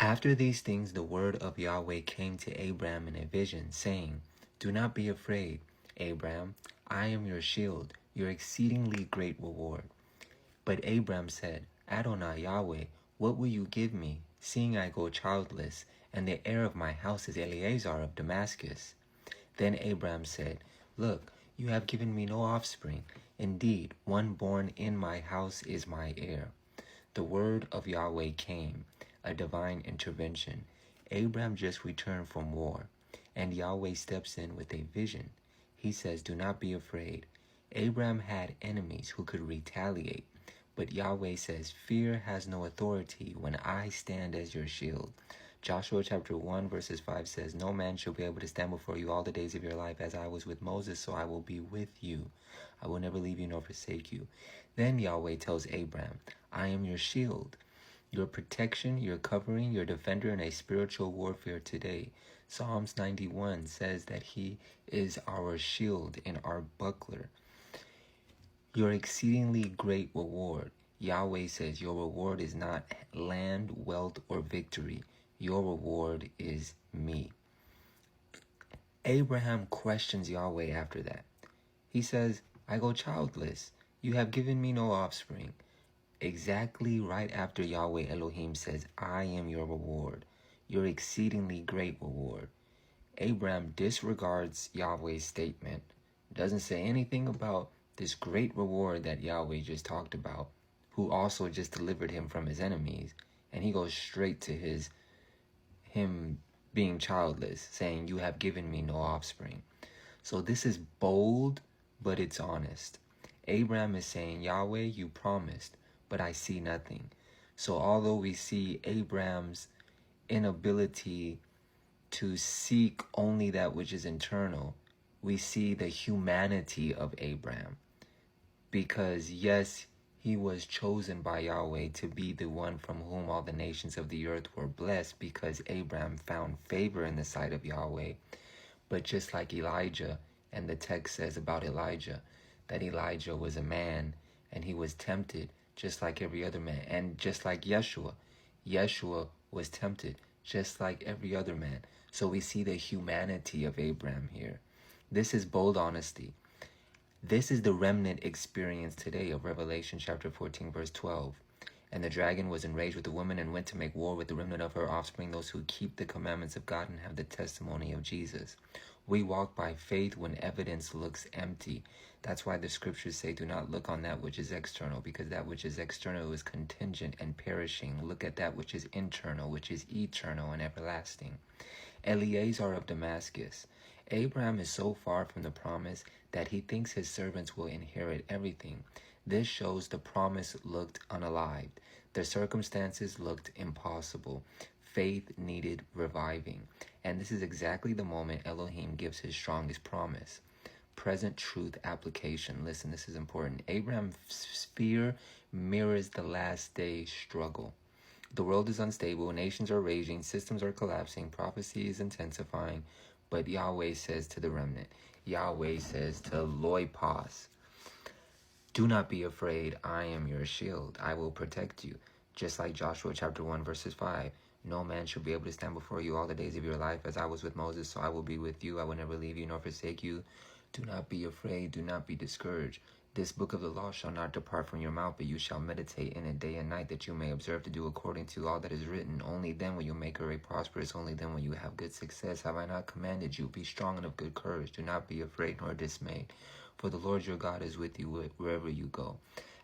After these things, the word of Yahweh came to Abram in a vision, saying, Do not be afraid, Abram. I am your shield, your exceedingly great reward. But Abram said, Adonai Yahweh, what will you give me, seeing I go childless, and the heir of my house is Eleazar of Damascus? Then Abram said, Look, you have given me no offspring. Indeed, one born in my house is my heir. The word of Yahweh came, a divine intervention. Abram just returned from war, and Yahweh steps in with a vision. He says, Do not be afraid. Abram had enemies who could retaliate, but Yahweh says, Fear has no authority when I stand as your shield. Joshua chapter 1 verses 5 says, No man shall be able to stand before you all the days of your life. As I was with Moses, so I will be with you. I will never leave you nor forsake you. Then Yahweh tells Abram, I am your shield, your protection, your covering, your defender in a spiritual warfare today. Psalms 91 says that he is our shield and our buckler. Your exceedingly great reward. Yahweh says your reward is not land, wealth, or victory. Your reward is me. Abraham questions Yahweh after that. He says, I go childless. You have given me no offspring. Exactly right after Yahweh Elohim says, I am your reward, your exceedingly great reward. Abraham disregards Yahweh's statement, doesn't say anything about this great reward that Yahweh just talked about, who also just delivered him from his enemies, and he goes straight to him being childless, saying, You have given me no offspring. So this is bold, but it's honest. Abraham is saying, Yahweh, you promised, but I see nothing. So although we see Abraham's inability to seek only that which is internal, we see the humanity of Abraham. Because yes, he was chosen by Yahweh to be the one from whom all the nations of the earth were blessed, because Abraham found favor in the sight of Yahweh. But just like Elijah, and the text says about Elijah, that Elijah was a man and he was tempted just like every other man. And just like Yeshua was tempted just like every other man. So we see the humanity of Abraham here. This is bold honesty. This is the remnant experience today of Revelation chapter 14 verse 12. And the dragon was enraged with the woman and went to make war with the remnant of her offspring, those who keep the commandments of God and have the testimony of Jesus. We walk by faith when evidence looks empty. That's why the scriptures say, do not look on that which is external, because that which is external is contingent and perishing. Look at that which is internal, which is eternal and everlasting. Eleazar of Damascus. Abraham is so far from the promise that he thinks his servants will inherit everything. This shows the promise looked unalived. The circumstances looked impossible. Faith needed reviving. And this is exactly the moment Elohim gives his strongest promise. Present truth application. Listen, this is important. Abraham's fear mirrors the last day struggle. The world is unstable, nations are raging, systems are collapsing, prophecy is intensifying. But Yahweh says to the remnant, Yahweh says to Loipos, do not be afraid, I am your shield. I will protect you. Just like Joshua chapter 1 verses 5. No man shall be able to stand before you all the days of your life. As I was with Moses, so I will be with you. I will never leave you nor forsake you. Do not be afraid. Do not be discouraged. This book of the law shall not depart from your mouth, but you shall meditate in it day and night, that you may observe to do according to all that is written. Only then will you make your way prosperous. Only then will you have good success. Have I not commanded you? Be strong and of good courage. Do not be afraid nor dismayed. For the Lord your God is with you wherever you go.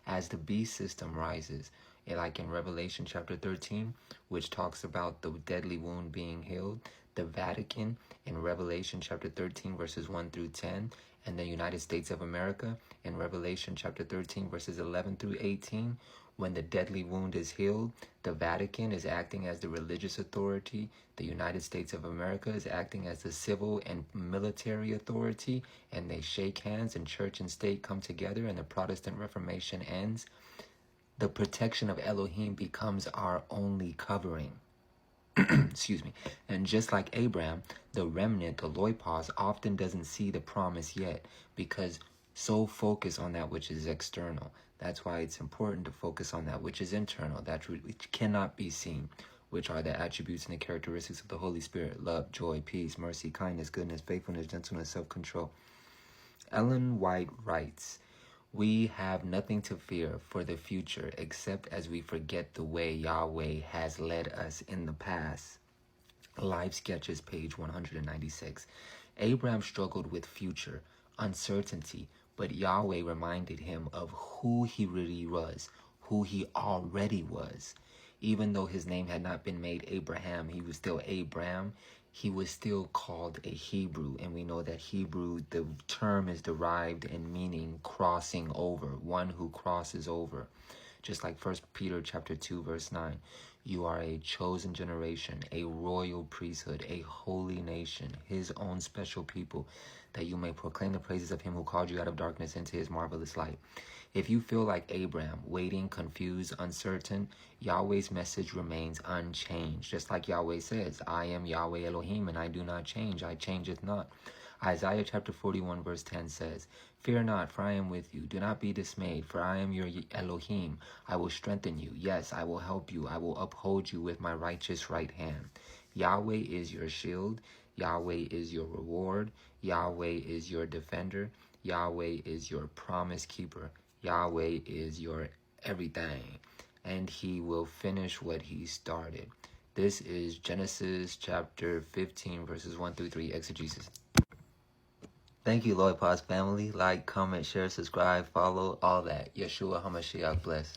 As the beast system rises, like in Revelation chapter 13, which talks about the deadly wound being healed, the Vatican in Revelation chapter 13 verses 1 through 10, and the United States of America in Revelation chapter 13 verses 11 through 18, when the deadly wound is healed, the Vatican is acting as the religious authority. The United States of America is acting as the civil and military authority, and they shake hands and church and state come together and the Protestant Reformation ends. The protection of Elohim becomes our only covering. Excuse me. And just like Abraham, the remnant, the loipos, often doesn't see the promise yet because so focused on that which is external. That's why it's important to focus on that which is internal, that which cannot be seen. which are the attributes and the characteristics of the Holy Spirit: love, joy, peace, mercy, kindness, goodness, faithfulness, gentleness, self-control. Ellen White writes, "We have nothing to fear for the future except as we forget the way Yahweh has led us in the past." Life Sketches, page 196. Abram struggled with future uncertainty, but Yahweh reminded him of who he really was, who he already was. Even though his name had not been made Abraham, he was still Abram. He was still called a Hebrew, and we know that Hebrew, the term is derived in meaning crossing over, one who crosses over. Just like 1 Peter chapter 2, verse 9. You are a chosen generation, a royal priesthood, a holy nation, his own special people, that you may proclaim the praises of him who called you out of darkness into his marvelous light. If you feel like Abram, waiting, confused, uncertain, Yahweh's message remains unchanged. Just like Yahweh says, I am Yahweh Elohim, and I do not change. I changeth not. Isaiah chapter 41 verse 10 says, "Fear not, for I am with you. Do not be dismayed, for I am your Elohim. I will strengthen you. Yes, I will help you. I will uphold you with my righteous right hand." Yahweh is your shield. Yahweh is your reward. Yahweh is your defender. Yahweh is your promise keeper. Yahweh is your everything, and he will finish what he started. This is Genesis chapter 15 verses 1 through 3, exegesis. Thank you, Lloyd Paz family. Like, comment, share, subscribe, follow, all that. Yeshua HaMashiach bless.